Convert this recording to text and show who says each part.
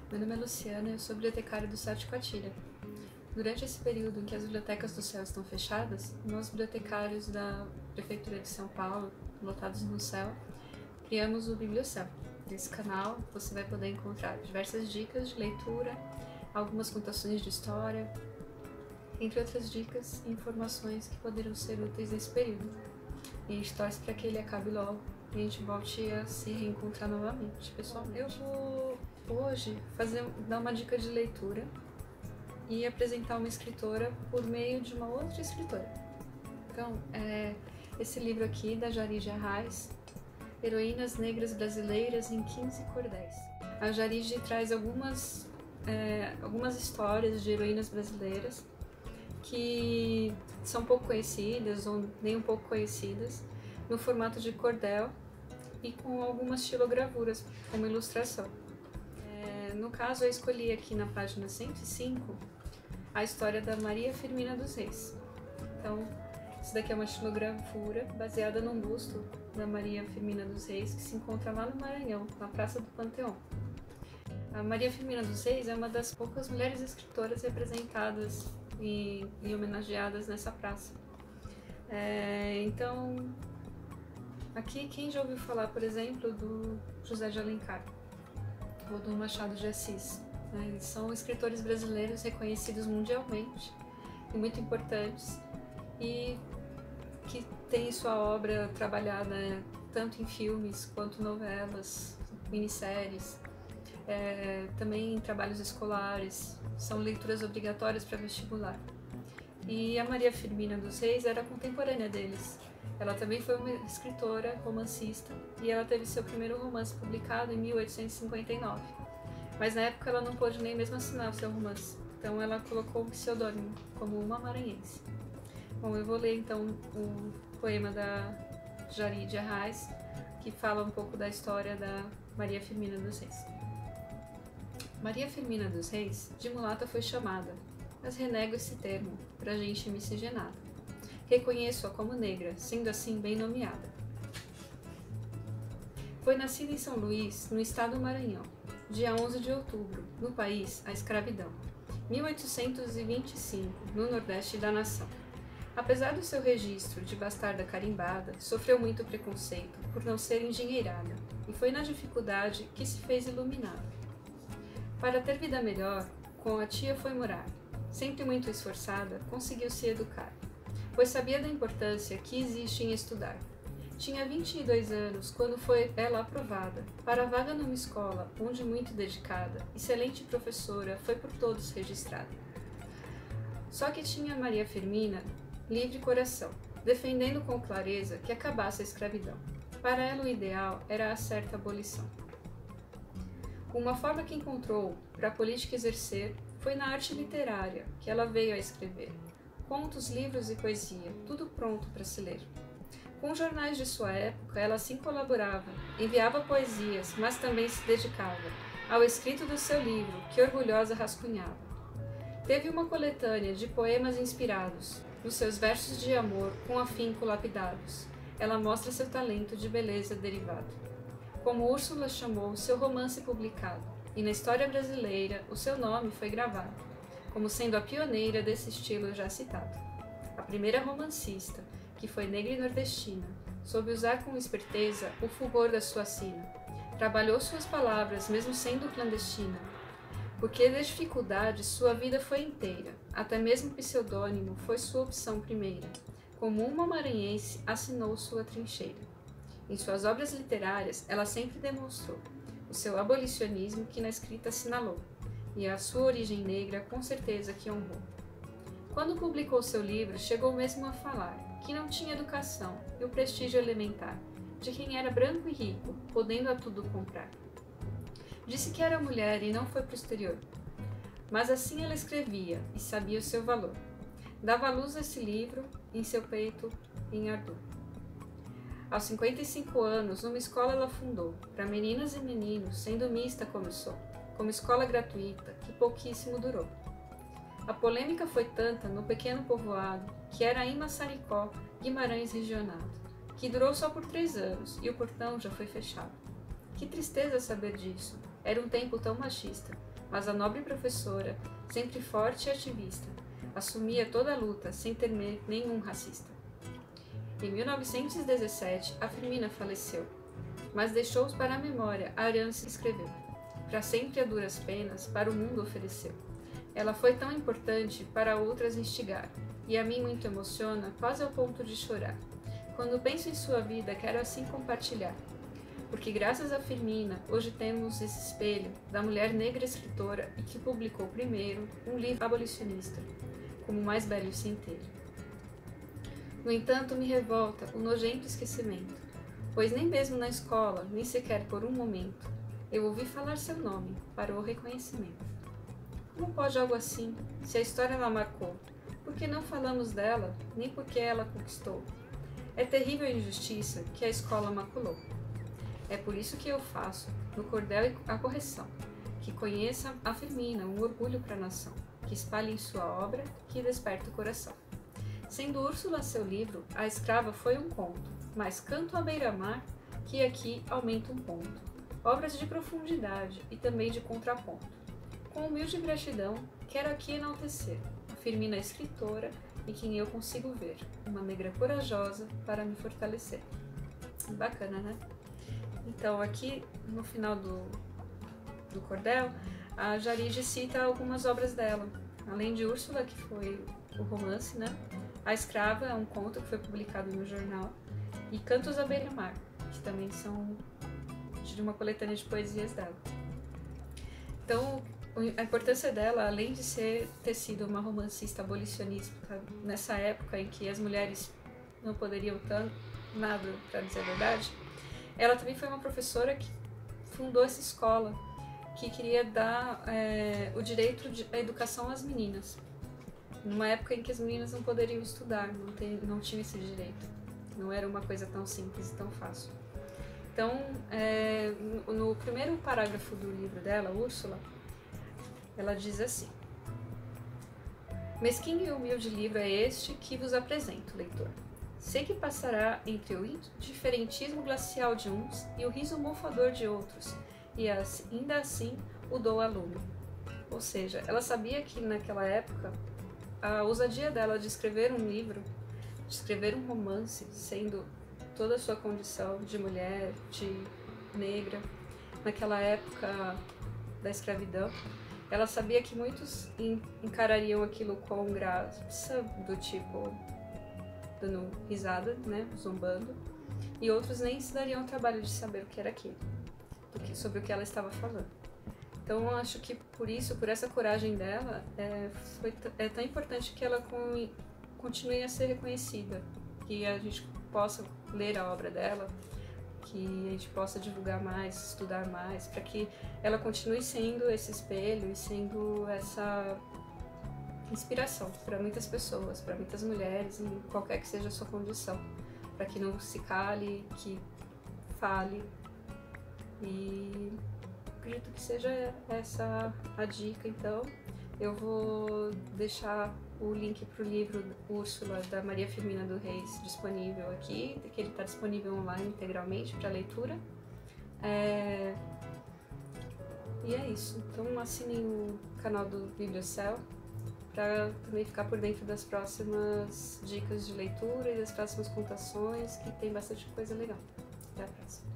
Speaker 1: Meu nome é Luciana e eu sou bibliotecária do Sete Coatilha. Durante esse período em que as bibliotecas do céu estão fechadas, nós bibliotecários da Prefeitura de São Paulo, lotados no céu, criamos o Bibliocéu. Nesse canal você vai poder encontrar diversas dicas de leitura, algumas contações de história, entre outras dicas e informações que poderão ser úteis nesse período. E a gente torce para que ele acabe logo e a gente volte a se reencontrar novamente, pessoal. Eu vou hoje dar uma dica de leitura e apresentar uma escritora por meio de uma outra escritora. Então, esse livro aqui, da Jarid Arraes, Heroínas Negras Brasileiras em 15 Cordéis. A Jarid traz algumas histórias de heroínas brasileiras que são pouco conhecidas ou nem um pouco conhecidas, no formato de cordel e com algumas xilogravuras como ilustração. No caso, eu escolhi aqui na página 105 a história da Maria Firmina dos Reis. Então, isso daqui é uma xilogravura baseada num busto da Maria Firmina dos Reis que se encontra lá no Maranhão, na Praça do Panteão. A Maria Firmina dos Reis é uma das poucas mulheres escritoras representadas e homenageadas nessa praça. Então, aqui quem já ouviu falar, por exemplo, do José de Alencar ou do Machado de Assis? Eles são escritores brasileiros reconhecidos mundialmente e muito importantes e que têm sua obra trabalhada tanto em filmes quanto novelas, minisséries, também em trabalhos escolares, são leituras obrigatórias para vestibular. E a Maria Firmina dos Reis era contemporânea deles. Ela também foi uma escritora, romancista, e ela teve seu primeiro romance publicado em 1859. Mas na época ela não pôde nem mesmo assinar o seu romance, então ela colocou o pseudônimo como uma maranhense. Bom, eu vou ler então o poema da Jarid Arraes, que fala um pouco da história da Maria Firmina dos Reis. Maria Firmina dos Reis, de mulata foi chamada, mas renego esse termo, pra gente miscigenada. Reconheço-a como negra, sendo assim bem nomeada. Foi nascida em São Luís, no estado do Maranhão, dia 11 de outubro, no país, a escravidão, 1825, no nordeste da nação. Apesar do seu registro de bastarda carimbada, sofreu muito preconceito por não ser engenheirada, e foi na dificuldade que se fez iluminada. Para ter vida melhor, com a tia foi morar. Sempre muito esforçada, conseguiu se educar, pois sabia da importância que existe em estudar. Tinha 22 anos quando foi ela aprovada para a vaga numa escola onde muito dedicada, excelente professora, foi por todos registrada. Só que tinha Maria Firmina livre coração, defendendo com clareza que acabasse a escravidão. Para ela o ideal era a certa abolição. Uma forma que encontrou para a política exercer foi na arte literária, que ela veio a escrever. Contos, livros e poesia, tudo pronto para se ler. Com os jornais de sua época, ela assim colaborava, enviava poesias, mas também se dedicava ao escrito do seu livro, que orgulhosa rascunhava. Teve uma coletânea de poemas inspirados, nos seus versos de amor com afinco lapidados. Ela mostra seu talento de beleza derivado. Como Úrsula chamou seu romance publicado, e na história brasileira o seu nome foi gravado, como sendo a pioneira desse estilo já citado. A primeira romancista, que foi negra e nordestina, soube usar com esperteza o fulgor da sua sina. Trabalhou suas palavras, mesmo sendo clandestina, porque das dificuldades sua vida foi inteira, até mesmo o pseudônimo foi sua opção primeira. Como uma maranhense, assinou sua trincheira. Em suas obras literárias, ela sempre demonstrou o seu abolicionismo que na escrita assinalou, e a sua origem negra com certeza que honrou. Quando publicou seu livro, chegou mesmo a falar que não tinha educação e o prestígio elementar de quem era branco e rico, podendo a tudo comprar. Disse que era mulher e não foi pro exterior, mas assim ela escrevia e sabia o seu valor. Dava luz a esse livro em seu peito em ardor. Aos 55 anos, uma escola ela fundou, para meninas e meninos, sendo mista começou, como escola gratuita, que pouquíssimo durou. A polêmica foi tanta no pequeno povoado, que era em Massaricó, Guimarães regionado, que durou só por 3 anos, e o portão já foi fechado. Que tristeza saber disso, era um tempo tão machista, mas a nobre professora, sempre forte e ativista, assumia toda a luta sem temer nenhum racista. Em 1917, a Firmina faleceu, mas deixou para a memória a herança que escreveu. Para sempre a duras penas, para o mundo ofereceu. Ela foi tão importante para outras instigar, e a mim muito emociona, quase ao ponto de chorar. Quando penso em sua vida, quero assim compartilhar. Porque graças a Firmina, hoje temos esse espelho da mulher negra escritora e que publicou primeiro um livro abolicionista, como o mais belo centelho. No entanto, me revolta o nojento esquecimento, pois nem mesmo na escola, nem sequer por um momento, eu ouvi falar seu nome para o reconhecimento. Como pode algo assim, se a história ela marcou? Por que não falamos dela, nem porque ela conquistou? É terrível a injustiça que a escola maculou. É por isso que eu faço, no cordel a correção, que conheça a Firmina, um orgulho para a nação, que espalhe em sua obra, que desperta o coração. Sendo Úrsula seu livro, a escrava foi um conto, mas canto à beira-mar, que aqui aumenta um ponto. Obras de profundidade e também de contraponto. Com humilde gratidão, quero aqui enaltecer a Firmina escritora e quem eu consigo ver, uma negra corajosa para me fortalecer. Bacana, né? Então, aqui no final do cordel, a Jarige cita algumas obras dela. Além de Úrsula, que foi o romance, né? A Escrava é um conto que foi publicado no jornal. E Cantos à Beira-Mar, que também são de uma coletânea de poesias dela. Então, a importância dela, além de ter sido uma romancista abolicionista nessa época em que as mulheres não poderiam tanto nada, para dizer a verdade, ela também foi uma professora que fundou essa escola, que queria dar o direito à educação às meninas, numa época em que as meninas não poderiam estudar, não tinham esse direito. Não era uma coisa tão simples e tão fácil. Então, no primeiro parágrafo do livro dela, Úrsula, ela diz assim: mesquinho e humilde livro é este que vos apresento, leitor. Sei que passará entre o indiferentismo glacial de uns e o riso mofador de outros, e ainda assim o dou a lume. Ou seja, ela sabia que naquela época a ousadia dela de escrever um livro, de escrever um romance, sendo toda a sua condição de mulher, de negra, naquela época da escravidão, ela sabia que muitos encarariam aquilo com graça, do tipo dando risada, né, zombando, e outros nem se dariam o trabalho de saber o que era aquilo, sobre o que ela estava falando. Então, eu acho que por isso, por essa coragem dela, é tão importante que ela continue a ser reconhecida, que a gente possa ler a obra dela, que a gente possa divulgar mais, estudar mais, para que ela continue sendo esse espelho e sendo essa inspiração para muitas pessoas, para muitas mulheres, em qualquer que seja a sua condição, para que não se cale, que fale. E acredito que seja essa a dica. Então eu vou deixar o link para o livro Úrsula, da Maria Firmina do Reis, disponível aqui, que ele está disponível online integralmente para leitura. E é isso. Então assinem o canal do Bibliocel para também ficar por dentro das próximas dicas de leitura e das próximas contações, que tem bastante coisa legal. Até a próxima.